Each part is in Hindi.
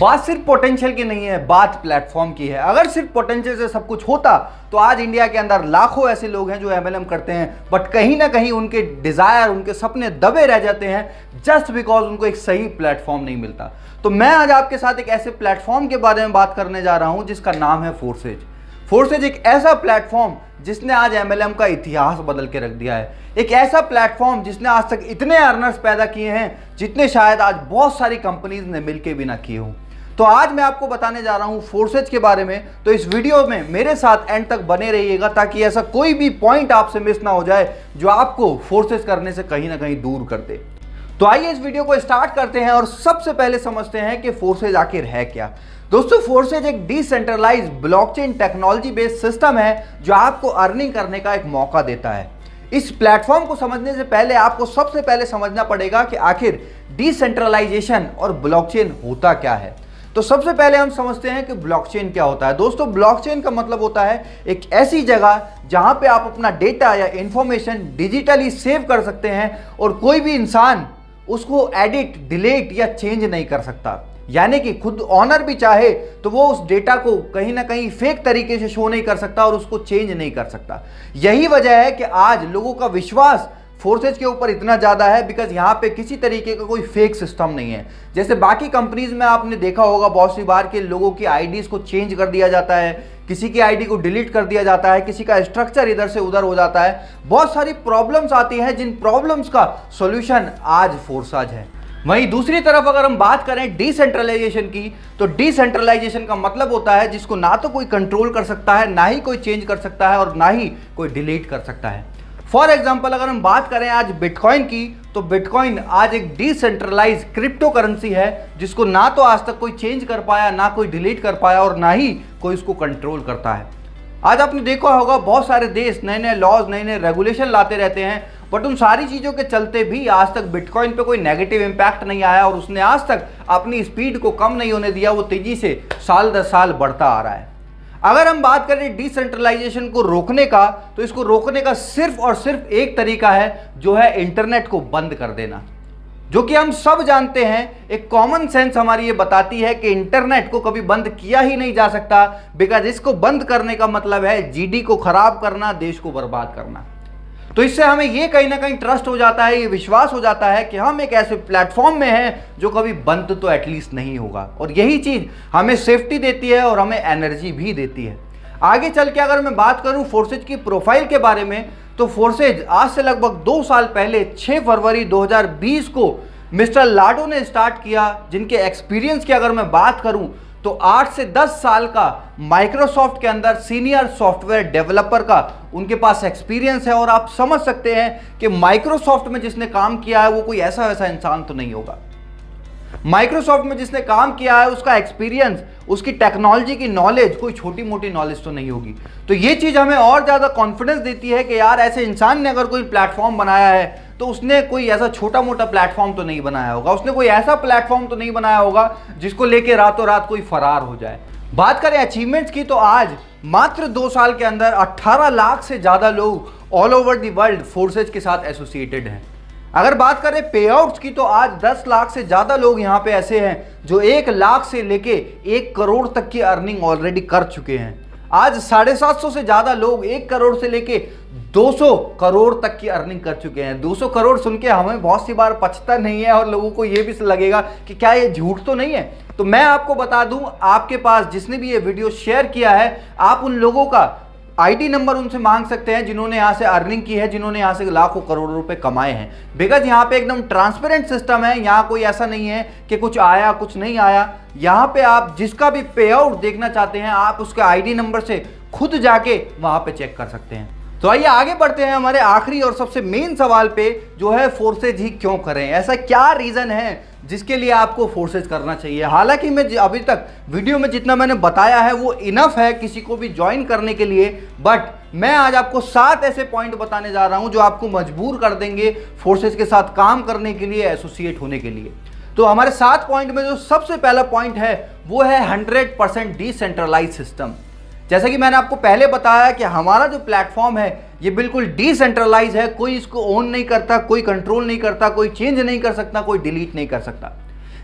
बात सिर्फ पोटेंशियल की नहीं है, बात प्लेटफॉर्म की है। अगर सिर्फ पोटेंशियल से सब कुछ होता तो आज इंडिया के अंदर लाखों ऐसे लोग हैं जो एमएलएम करते हैं, बट कहीं ना कहीं उनके डिजायर, उनके सपने दबे रह जाते हैं जस्ट बिकॉज उनको एक सही प्लेटफॉर्म नहीं मिलता। तो मैं आज आपके साथ एक ऐसे प्लेटफॉर्म के बारे में बात करने जा रहा हूं जिसका नाम है फोर्सेज। फोर्सेज एक ऐसा प्लेटफॉर्म जिसने आज एमएलएम का इतिहास बदल के रख दिया है। एक ऐसा प्लेटफॉर्म जिसने आज तक इतने अर्नर्स पैदा किए हैं जितने शायद आज बहुत सारी कंपनीज ने मिलकर भी ना किए हों। तो आज मैं आपको बताने जा रहा हूं फोर्सेज के बारे में। तो इस वीडियो में मेरे साथ एंड तक बने रहिएगा ताकि ऐसा कोई भी पॉइंट आपसे मिस ना हो जाए जो आपको फोर्सेज करने से कहीं ना कहीं दूर कर दे। तो आइए इस वीडियो को स्टार्ट करते हैं और सबसे पहले समझते हैं कि फोर्सेज आखिर है क्या। दोस्तों, फोर्सेज एक decentralised blockchain technology based system है जो आपको अर्निंग करने का एक मौका देता है। इस प्लेटफॉर्म को समझने से पहले आपको सबसे पहले समझना पड़ेगा कि आखिर डिसेंट्रलाइजेशन और ब्लॉकचेन होता क्या है। तो सबसे पहले हम समझते हैं कि ब्लॉकचेन क्या होता है। दोस्तों, ब्लॉकचेन का मतलब होता है एक ऐसी जगह जहां पे आप अपना डेटा या इंफॉर्मेशन डिजिटली सेव कर सकते हैं और कोई भी इंसान उसको एडिट, डिलीट या चेंज नहीं कर सकता। यानी कि खुद ऑनर भी चाहे तो वो उस डेटा को कहीं ना कहीं फेक तरीके से शो नहीं कर सकता और उसको चेंज नहीं कर सकता। यही वजह है कि आज लोगों का विश्वास फोर्सेज के ऊपर इतना ज़्यादा है बिकॉज यहाँ पे किसी तरीके का कोई फेक सिस्टम नहीं है। जैसे बाकी कंपनीज में आपने देखा होगा बहुत सी बार के लोगों की आईडीज को चेंज कर दिया जाता है, किसी की आईडी को डिलीट कर दिया जाता है, किसी का स्ट्रक्चर इधर से उधर हो जाता है। बहुत सारी प्रॉब्लम्स आती हैं जिन प्रॉब्लम्स का सॉल्यूशन आज फोर्सेज है। वहीं दूसरी तरफ अगर हम बात करें डिसेंट्रलाइजेशन की, तो डिसेंट्रलाइजेशन का मतलब होता है जिसको ना तो कोई कंट्रोल कर सकता है, ना ही कोई चेंज कर सकता है और ना ही कोई डिलीट कर सकता है। फॉर एग्जाम्पल अगर हम बात करें आज बिटकॉइन की, तो बिटकॉइन आज एक डिसेंट्रलाइज क्रिप्टो करेंसी है जिसको ना तो आज तक कोई चेंज कर पाया, ना कोई डिलीट कर पाया और ना ही कोई इसको कंट्रोल करता है। आज आपने देखा होगा बहुत सारे देश नए नए लॉज, नए नए रेगुलेशन लाते रहते हैं, बट उन सारी चीज़ों के चलते भी आज तक बिटकॉइन पे कोई नेगेटिव इम्पैक्ट नहीं आया और उसने आज तक अपनी स्पीड को कम नहीं होने दिया। वो तेजी से साल दर साल बढ़ता आ रहा है। अगर हम बात करें डिसेंट्रलाइजेशन को रोकने का, तो इसको रोकने का सिर्फ और सिर्फ एक तरीका है जो है इंटरनेट को बंद कर देना, जो कि हम सब जानते हैं। एक कॉमन सेंस हमारी ये बताती है कि इंटरनेट को कभी बंद किया ही नहीं जा सकता बिकॉज इसको बंद करने का मतलब है जीडी को खराब करना, देश को बर्बाद करना। तो इससे हमें ये कहीं ना कहीं ट्रस्ट हो जाता है, ये विश्वास हो जाता है कि हम एक ऐसे प्लेटफॉर्म में हैं जो कभी बंद तो एटलीस्ट नहीं होगा, और यही चीज़ हमें सेफ्टी देती है और हमें एनर्जी भी देती है। आगे चल के अगर मैं बात करूं फोर्सेज की प्रोफाइल के बारे में, तो फोर्सेज आज से लगभग 2 साल पहले 6 फरवरी 2020 को मिस्टर लाडो ने स्टार्ट किया, जिनके एक्सपीरियंस की अगर मैं बात करूं तो 8 से 10 साल का माइक्रोसॉफ्ट के अंदर सीनियर सॉफ्टवेयर डेवलपर का उनके पास एक्सपीरियंस है। और आप समझ सकते हैं कि माइक्रोसॉफ्ट में जिसने काम किया है वो कोई ऐसा वैसा इंसान तो नहीं होगा। माइक्रोसॉफ्ट में जिसने काम किया है उसका एक्सपीरियंस, उसकी टेक्नोलॉजी की नॉलेज कोई छोटी मोटी नॉलेज तो नहीं होगी। तो ये चीज़ हमें और ज़्यादा कॉन्फिडेंस देती है कि यार ऐसे इंसान ने अगर कोई प्लेटफॉर्म बनाया है तो उसने कोई ऐसा छोटा मोटा प्लेटफॉर्म तो नहीं बनाया होगा, उसने कोई ऐसा प्लेटफॉर्म तो नहीं बनाया होगा जिसको लेके रातों रात कोई फरार हो जाए। बात करें अचीवमेंट्स की, तो आज मात्र 2 साल के अंदर 18 लाख से ज़्यादा लोग all over the world forces के साथ एसोसिएटेड हैं। अगर बात करें पे आउट्स की, तो आज 10 लाख से ज़्यादा लोग यहाँ पे ऐसे हैं जो 1 लाख से लेके 1 करोड़ तक की अर्निंग ऑलरेडी कर चुके हैं। आज 750 से ज़्यादा लोग 1 करोड़ से लेके 200 करोड़ तक की अर्निंग कर चुके हैं। 200 करोड़ सुन के हमें बहुत सी बार पचता नहीं है और लोगों को ये भी लगेगा कि क्या ये झूठ तो नहीं है। तो मैं आपको बता दूं, आपके पास जिसने भी ये वीडियो शेयर किया है, आप उन लोगों का आईडी नंबर उनसे मांग सकते हैं जिन्होंने यहाँ से अर्निंग की है, जिन्होंने यहाँ से लाखों करोड़ों रुपए कमाए हैं। बिकॉज यहाँ पे एकदम ट्रांसपेरेंट सिस्टम है, यहाँ कोई ऐसा नहीं है कि कुछ आया कुछ नहीं आया। यहाँ पे आप जिसका भी पे आउट देखना चाहते हैं आप उसके आईडी नंबर से खुद जाके वहाँ पे चेक कर सकते हैं। तो आइए आगे बढ़ते हैं हमारे आखिरी और सबसे मेन सवाल पे, जो है फोर्सेज ही क्यों करें। ऐसा क्या रीज़न है जिसके लिए आपको फोर्सेज करना चाहिए। हालांकि मैं अभी तक वीडियो में जितना मैंने बताया है वो इनफ है किसी को भी ज्वाइन करने के लिए, बट मैं आज आपको 7 ऐसे पॉइंट बताने जा रहा हूं जो आपको मजबूर कर देंगे फोर्सेज के साथ काम करने के लिए, एसोसिएट होने के लिए। तो हमारे 7 पॉइंट में जो सबसे पहला पॉइंट है वो है 100% डिसेंट्रलाइज सिस्टम। जैसा कि मैंने आपको पहले बताया कि हमारा जो प्लेटफॉर्म है ये बिल्कुल डिसेंट्रलाइज है, कोई इसको ओन नहीं करता, कोई कंट्रोल नहीं करता, कोई चेंज नहीं कर सकता, कोई डिलीट नहीं कर सकता।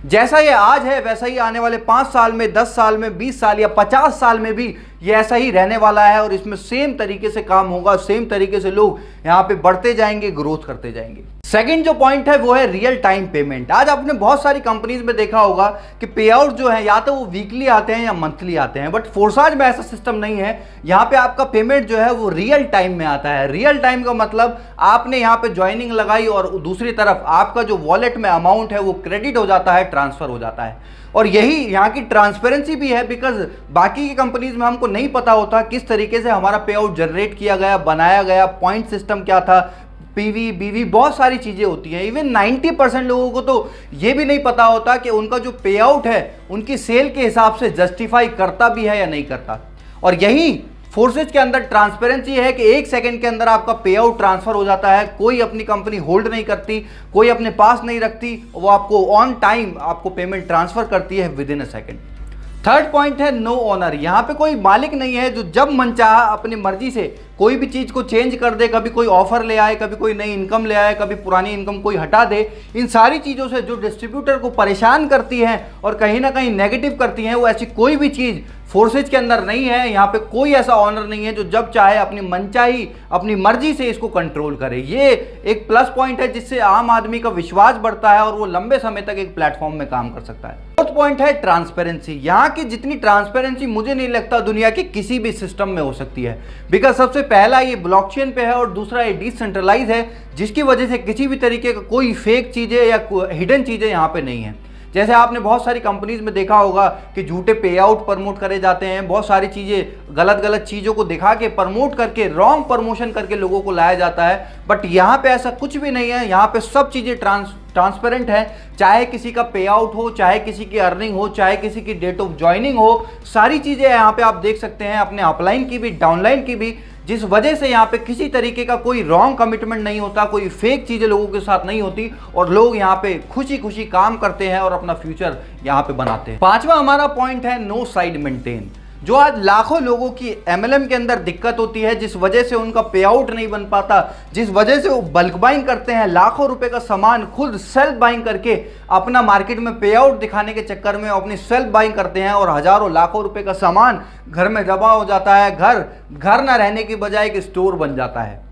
जैसा ये आज है वैसा ही आने वाले 5 साल में, 10 साल में, 20 साल या 50 साल में भी ये ऐसा ही रहने वाला है और इसमें सेम तरीके से काम होगा, सेम तरीके से लोग यहाँ पे बढ़ते जाएंगे, ग्रोथ करते जाएंगे। सेकंड जो पॉइंट है वो है रियल टाइम पेमेंट। आज आपने बहुत सारी कंपनीज में देखा होगा कि पे आउट जो है या तो वो वीकली आते हैं या मंथली आते हैं, बट फोर्साज में ऐसा सिस्टम नहीं है। यहाँ पे आपका पेमेंट जो है वो रियल टाइम में आता है। रियल टाइम का मतलब आपने यहाँ पे ज्वाइनिंग लगाई और दूसरी तरफ आपका जो वॉलेट में अमाउंट है वो क्रेडिट हो जाता है, ट्रांसफर हो जाता है। और यही यहाँ की ट्रांसपेरेंसी भी है, बिकॉज बाकी की कंपनीज में हमको नहीं पता होता किस तरीके से हमारा पे आउट जनरेट किया गया, बनाया गया, पॉइंट सिस्टम क्या था, पीवी बीवी बहुत सारी चीजें होती हैं। इवन 90% लोगों को तो ये भी नहीं पता होता कि उनका जो पे आउट है उनकी सेल के हिसाब से जस्टिफाई करता भी है या नहीं करता। और यही फोर्सेज के अंदर ट्रांसपेरेंसी है कि 1 सेकंड के अंदर आपका पे आउट ट्रांसफर हो जाता है। कोई अपनी कंपनी होल्ड नहीं करती, कोई अपने पास नहीं रखती, वो आपको ऑन टाइम आपको पेमेंट ट्रांसफर करती है with in a second. Third point है नो ओनर। यहाँ पे कोई मालिक नहीं है जो जब मन चाहा अपनी मर्जी से कोई भी चीज को चेंज कर दे, कभी कोई ऑफर ले आए, कभी कोई नई इनकम ले आए, कभी पुरानी इनकम कोई हटा दे। इन सारी चीजों से जो डिस्ट्रीब्यूटर को परेशान करती हैं और कहीं ना कहीं नेगेटिव करती हैं, वो ऐसी कोई भी चीज फोर्सेज के अंदर नहीं है। यहाँ पे कोई ऐसा ऑनर नहीं है जो जब चाहे अपनी मनचाही अपनी मर्जी से इसको कंट्रोल करे। ये एक प्लस पॉइंट है जिससे आम आदमी का विश्वास बढ़ता है और वो लंबे समय तक एक प्लेटफॉर्म में काम कर सकता है। फोर्थ पॉइंट है ट्रांसपेरेंसी। यहाँ की जितनी ट्रांसपेरेंसी मुझे नहीं लगता दुनिया के किसी भी सिस्टम में हो सकती है, बिकॉज सबसे पहला ये ब्लॉकचेन पे है और दूसरा ये डिसेंट्रलाइज है, जिसकी वजह से किसी भी तरीके का कोई फेक चीजें या हिडन चीजें यहाँ पे नहीं है। जैसे आपने बहुत सारी कंपनीज में देखा होगा कि झूठे पे आउट प्रमोट करे जाते हैं, बहुत सारी चीज़ें गलत गलत चीज़ों को दिखा के प्रमोट करके रॉन्ग प्रमोशन करके लोगों को लाया जाता है। बट यहाँ पे ऐसा कुछ भी नहीं है। यहाँ पे सब चीज़ें ट्रांसपेरेंट है। चाहे किसी का पे आउट हो, चाहे किसी की अर्निंग हो, चाहे किसी की डेट ऑफ ज्वाइनिंग हो, सारी चीज़ें यहाँ पे आप देख सकते हैं, अपने अपलाइन की भी डाउनलाइन की भी, जिस वजह से यहाँ पे किसी तरीके का कोई रॉन्ग कमिटमेंट नहीं होता, कोई फेक चीज़ें लोगों के साथ नहीं होती और लोग यहाँ पे खुशी खुशी काम करते हैं और अपना फ्यूचर यहाँ पे बनाते हैं। पांचवा हमारा पॉइंट है नो साइड मेंटेन। जो आज लाखों लोगों की एमएलएम के अंदर दिक्कत होती है, जिस वजह से उनका पे आउट नहीं बन पाता, जिस वजह से वो बल्क बाइंग करते हैं, लाखों रुपए का सामान खुद सेल्फ बाइंग करके अपना मार्केट में पे आउट दिखाने के चक्कर में अपनी सेल्फ बाइंग करते हैं और हजारों लाखों रुपए का सामान घर में जमा हो जाता है। घर ना रहने की बजाय एक स्टोर बन जाता है।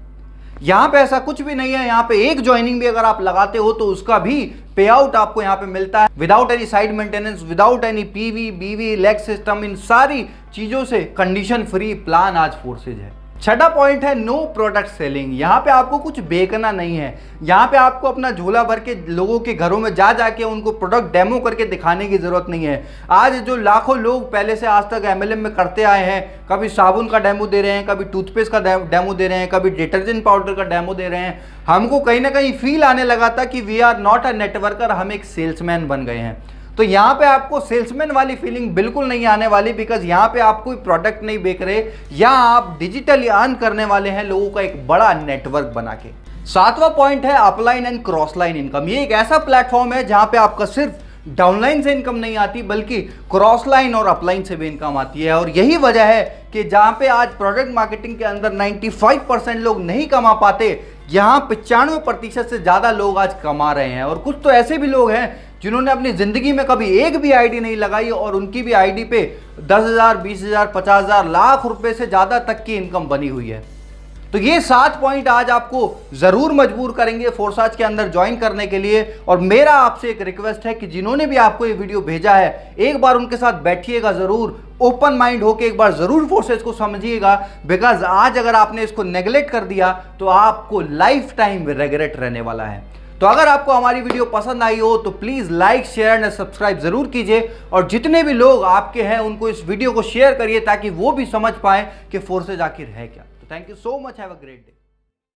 यहाँ पे ऐसा कुछ भी नहीं है। यहाँ पे एक ज्वाइनिंग भी अगर आप लगाते हो तो उसका भी पे आउट आपको यहाँ पे मिलता है without any side maintenance, without any PV बीवी लेग सिस्टम। इन सारी चीजों से कंडीशन फ्री प्लान आज फोर्सेज है। छठा पॉइंट है नो प्रोडक्ट सेलिंग। यहाँ पे आपको कुछ बेचना नहीं है। यहाँ पे आपको अपना झोला भर के लोगों के घरों में जा जाके उनको प्रोडक्ट डेमो करके दिखाने की जरूरत नहीं है। आज जो लाखों लोग पहले से आज तक एमएलएम में करते आए हैं, कभी साबुन का डेमो दे रहे हैं, कभी टूथपेस्ट का डेमो दे रहे हैं, कभी डिटर्जेंट पाउडर का डेमो दे रहे हैं, हमको कहीं ना कहीं फील आने लगा था कि we are not a networker, हम एक सेल्समैन बन गए हैं। तो यहाँ पे आपको सेल्समैन वाली फीलिंग बिल्कुल नहीं आने वाली, बिकॉज यहाँ पे आप कोई प्रोडक्ट नहीं बेच रहे, यहाँ आप डिजिटली अर्न करने वाले हैं लोगों का एक बड़ा नेटवर्क बना के। सातवां पॉइंट है upline and cross line income. ये एक ऐसा प्लेटफॉर्म है जहाँ पे आपका सिर्फ डाउनलाइन से इनकम नहीं आती बल्कि क्रॉस लाइन और अपलाइन से भी इनकम आती है। और यही वजह है कि जहाँ पे आज प्रोडक्ट मार्केटिंग के अंदर 95% लोग नहीं कमा पाते, यहाँ 95% से ज़्यादा लोग आज कमा रहे हैं। और कुछ तो ऐसे भी लोग हैं जिन्होंने अपनी ज़िंदगी में कभी एक भी आईडी नहीं लगाई और उनकी भी आईडी पे 10,000, 20,000, 50,000, लाख रुपए से ज़्यादा तक की इनकम बनी हुई है। तो ये 7 पॉइंट आज आपको ज़रूर मजबूर करेंगे फोर्साज के अंदर ज्वाइन करने के लिए। और मेरा आपसे एक रिक्वेस्ट है कि जिन्होंने भी आपको ये वीडियो भेजा है, एक बार उनके साथ बैठिएगा ज़रूर, ओपन माइंड होके एक बार ज़रूर फोर्सेज को समझिएगा, बिकॉज आज अगर आपने इसको नेगलेक्ट कर दिया तो आपको लाइफ टाइम रिग्रेट रहने वाला है। तो अगर आपको हमारी वीडियो पसंद आई हो तो please like share and subscribe जरूर कीजिए और जितने भी लोग आपके हैं उनको इस वीडियो को शेयर करिए ताकि वो भी समझ पाएं कि फोर्सेज आखिर है क्या। तो thank you so much, have a great day.